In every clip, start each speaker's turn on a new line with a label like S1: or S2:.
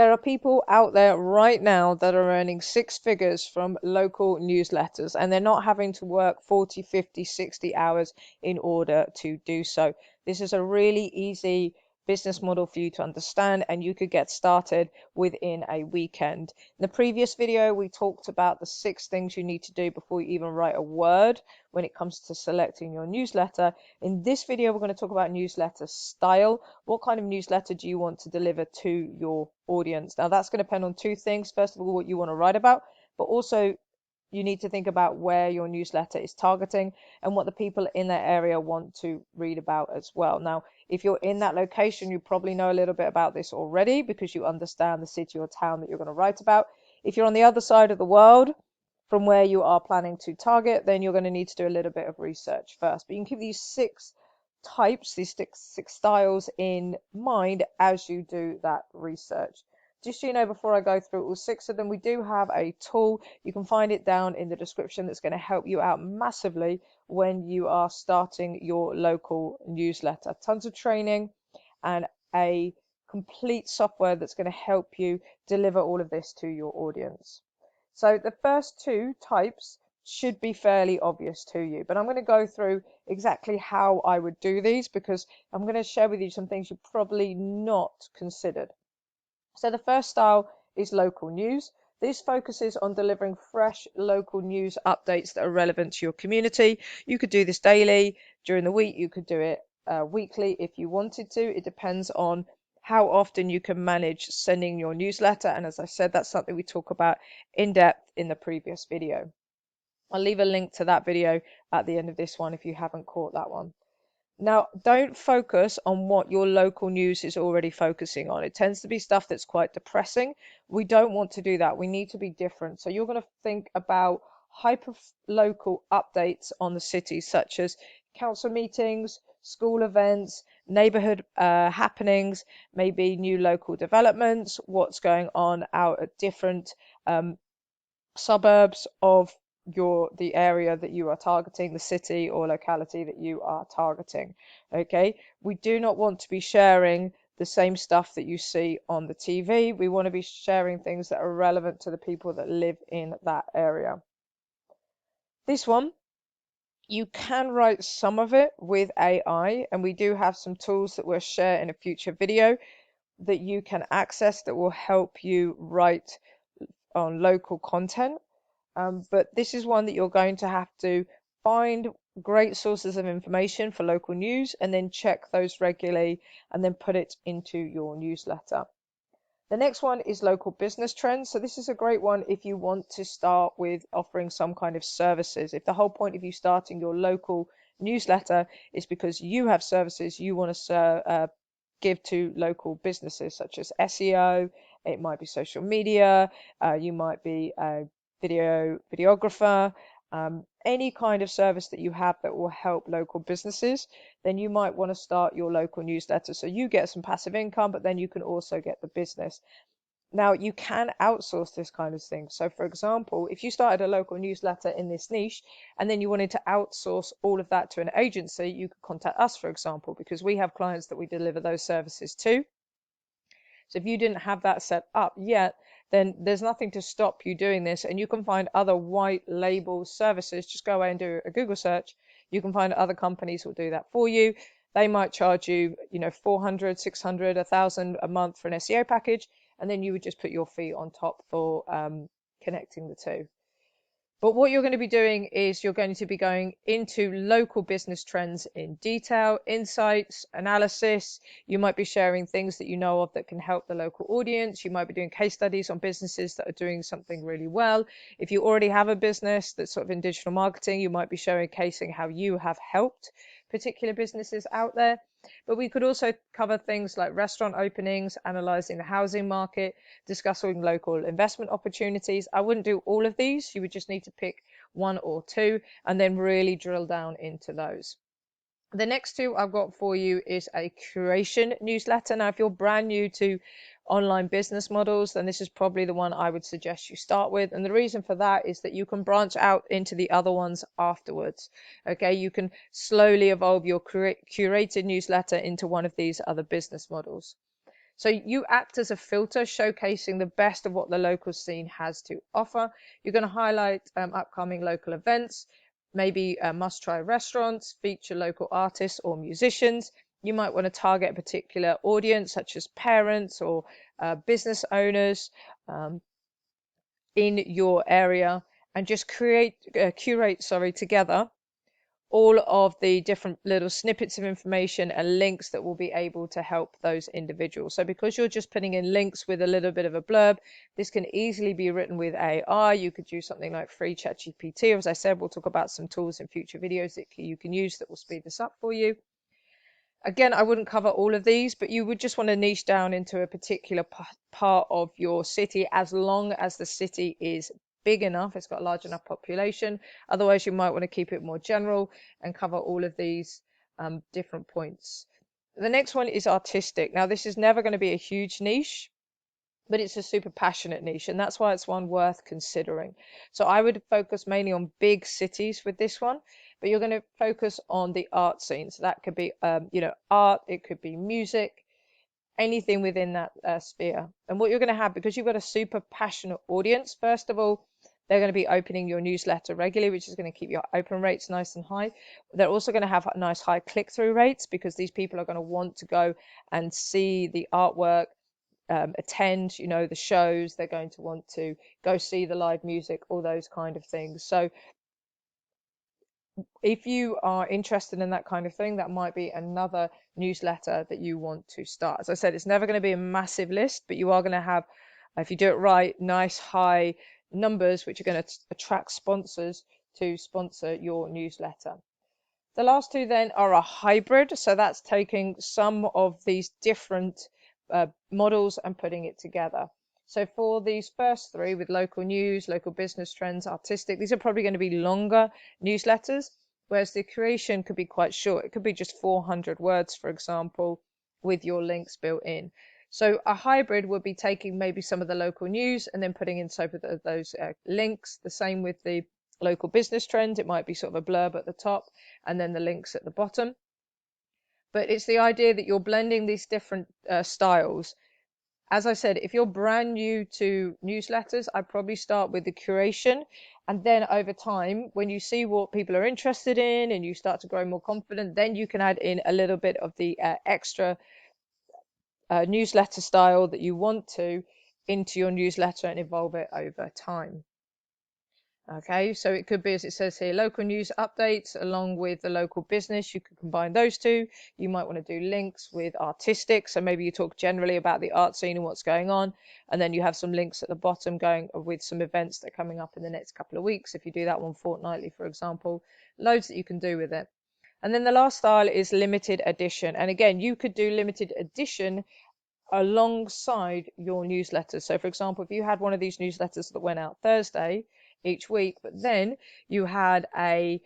S1: There are people out there right now that are earning six figures from local newsletters, and they're not having to work 40, 50, 60 hours in order to do so. This is a really easy business model for you to understand, and you could get started within a weekend. In the previous video, we talked about the 6 things you need to do before you even write a word when it comes to selecting your newsletter. In this video, we're going to talk about newsletter style. What kind of newsletter do you want to deliver to your audience? Now, that's going to depend on 2 things. First of all, what you want to write about, but also you need to think about where your newsletter is targeting and what the people in that area want to read about as well. Now, if you're in that location, you probably know a little bit about this already because you understand the city or town that you're going to write about. If you're on the other side of the world from where you are planning to target, then you're going to need to do a little bit of research first. But you can keep these 6 types, these six styles in mind as you do that research. Just so you know, before I go through all 6 of them, we do have a tool. You can find it down in the description that's going to help you out massively when you are starting your local newsletter. Tons of training and a complete software that's going to help you deliver all of this to your audience. So the first 2 types should be fairly obvious to you, but I'm going to go through exactly how I would do these because I'm going to share with you some things you've probably not considered. So the first style is local news. This focuses on delivering fresh local news updates that are relevant to your community. You could do this daily, during the week, you could do it weekly if you wanted to. It depends on how often you can manage sending your newsletter. And as I said, that's something we talk about in depth in the previous video. I'll leave a link to that video at the end of this one if you haven't caught that one. Now, don't focus on what your local news is already focusing on. It tends to be stuff that's quite depressing. We don't want to do that. We need to be different. So you're going to think about hyper-local updates on the city, such as council meetings, school events, neighborhood happenings, maybe new local developments, what's going on out at different suburbs of the area that you are targeting, the city or locality that you are targeting. Okay, we do not want to be sharing the same stuff that you see on the TV. We want to be sharing things that are relevant to the people that live in that area. This one, you can write some of it with AI, and we do have some tools that we'll share in a future video that you can access that will help you write on local content. But this is one that you're going to have to find great sources of information for local news and then check those regularly and then put it into your newsletter. The next one is local business trends. So this is a great one if you want to start with offering some kind of services. If the whole point of you starting your local newsletter is because you have services you want to give to local businesses such as SEO, it might be social media, you might be a videographer, any kind of service that you have that will help local businesses, then you might want to start your local newsletter so you get some passive income, but then you can also get the business. Now, you can outsource this kind of thing. So for example, if you started a local newsletter in this niche and then you wanted to outsource all of that to an agency, you could contact us, for example, because we have clients that we deliver those services to. So if you didn't have that set up yet, then there's nothing to stop you doing this, and you can find other white label services. Just go away and do a Google search. You can find other companies who will do that for you. They might charge you, 400, 600, 1,000 a month for an SEO package, and then you would just put your fee on top for connecting the two. But what you're going to be doing is you're going to be going into local business trends in detail, insights, analysis. You might be sharing things that you know of that can help the local audience. You might be doing case studies on businesses that are doing something really well. If you already have a business that's sort of in digital marketing, you might be showcasing how you have helped particular businesses out there. But we could also cover things like restaurant openings, analyzing the housing market, discussing local investment opportunities. I wouldn't do all of these. You would just need to pick 1 or 2 and then really drill down into those. The next 2 I've got for you is a curation newsletter. Now, if you're brand new to online business models, then this is probably the one I would suggest you start with. And the reason for that is that you can branch out into the other ones afterwards. Okay, you can slowly evolve your curated newsletter into one of these other business models. So you act as a filter, showcasing the best of what the local scene has to offer. You're going to highlight upcoming local events, maybe must-try restaurants, feature local artists or musicians. You might want to target a particular audience, such as parents or business owners in your area, and just curate together all of the different little snippets of information and links that will be able to help those individuals. So because you're just putting in links with a little bit of a blurb, this can easily be written with AI. You could use something like free ChatGPT. As I said, we'll talk about some tools in future videos that you can use that will speed this up for you. Again, I wouldn't cover all of these, but you would just want to niche down into a particular part of your city, as long as the city is big enough, it's got a large enough population. Otherwise, you might want to keep it more general and cover all of these different points. The next one is artistic. Now, this is never going to be a huge niche, but it's a super passionate niche, and that's why it's one worth considering. So I would focus mainly on big cities with this one, but you're going to focus on the art scene. So that could be, art, it could be music, anything within that sphere. And what you're going to have, because you've got a super passionate audience, first of all, they're going to be opening your newsletter regularly, which is going to keep your open rates nice and high. They're also going to have nice high click-through rates, because these people are going to want to go and see the artwork, attend the shows. They're going to want to go see the live music, all those kind of things. So if you are interested in that kind of thing, that might be another newsletter that you want to start. As I said, it's never going to be a massive list, but you are going to have, if you do it right, nice high numbers which are going to attract sponsors to sponsor your newsletter. The last two then are a hybrid, so that's taking some of these different models and putting it together. So for these first three, with local news, local business trends, artistic, these are probably going to be longer newsletters, whereas the creation could be quite short. It could be just 400 words, for example, with your links built in. So a hybrid would be taking maybe some of the local news and then putting in some of those links. The same with the local business trends. It might be sort of a blurb at the top and then the links at the bottom. But it's the idea that you're blending these different styles. As I said, if you're brand new to newsletters, I'd probably start with the curation. And then over time, when you see what people are interested in and you start to grow more confident, then you can add in a little bit of the extra newsletter style that you want to into your newsletter and evolve it over time. Okay, so it could be, as it says here, local news updates along with the local business. You could combine those two. You might want to do links with artistic. So maybe you talk generally about the art scene and what's going on. And then you have some links at the bottom going with some events that are coming up in the next couple of weeks. If you do that one fortnightly, for example, loads that you can do with it. And then the last style is limited edition. And again, you could do limited edition alongside your newsletters. So for example, if you had one of these newsletters that went out Thursday each week, but then you had a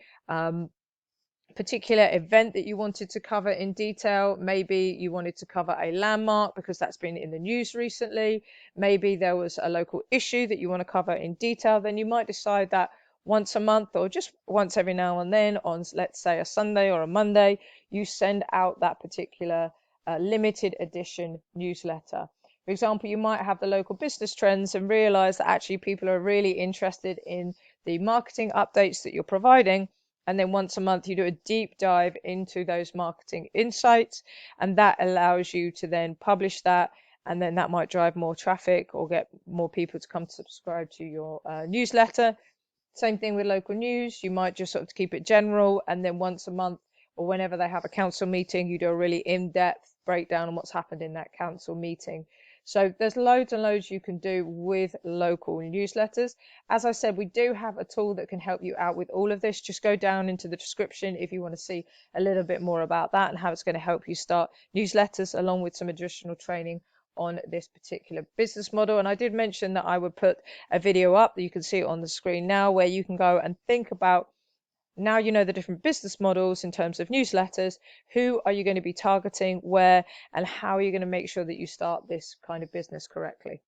S1: particular event that you wanted to cover in detail, maybe you wanted to cover a landmark because that's been in the news recently, maybe there was a local issue that you want to cover in detail, then you might decide that once a month or just once every now and then on, let's say, a Sunday or a Monday, you send out that particular limited edition newsletter. For example, you might have the local business trends and realize that actually people are really interested in the marketing updates that you're providing. And then once a month, you do a deep dive into those marketing insights, and that allows you to then publish that. And then that might drive more traffic or get more people to come to subscribe to your newsletter. Same thing with local news. You might just sort of keep it general, and then once a month or whenever they have a council meeting, you do a really in-depth breakdown on what's happened in that council meeting. So there's loads and loads you can do with local newsletters. As I said, we do have a tool that can help you out with all of this. Just go down into the description if you want to see a little bit more about that and how it's going to help you start newsletters, along with some additional training on this particular business model. And I did mention that I would put a video up that you can see it on the screen now, where you can go and think about, now you know the different business models in terms of newsletters, who are you going to be targeting, where, and how are you going to make sure that you start this kind of business correctly.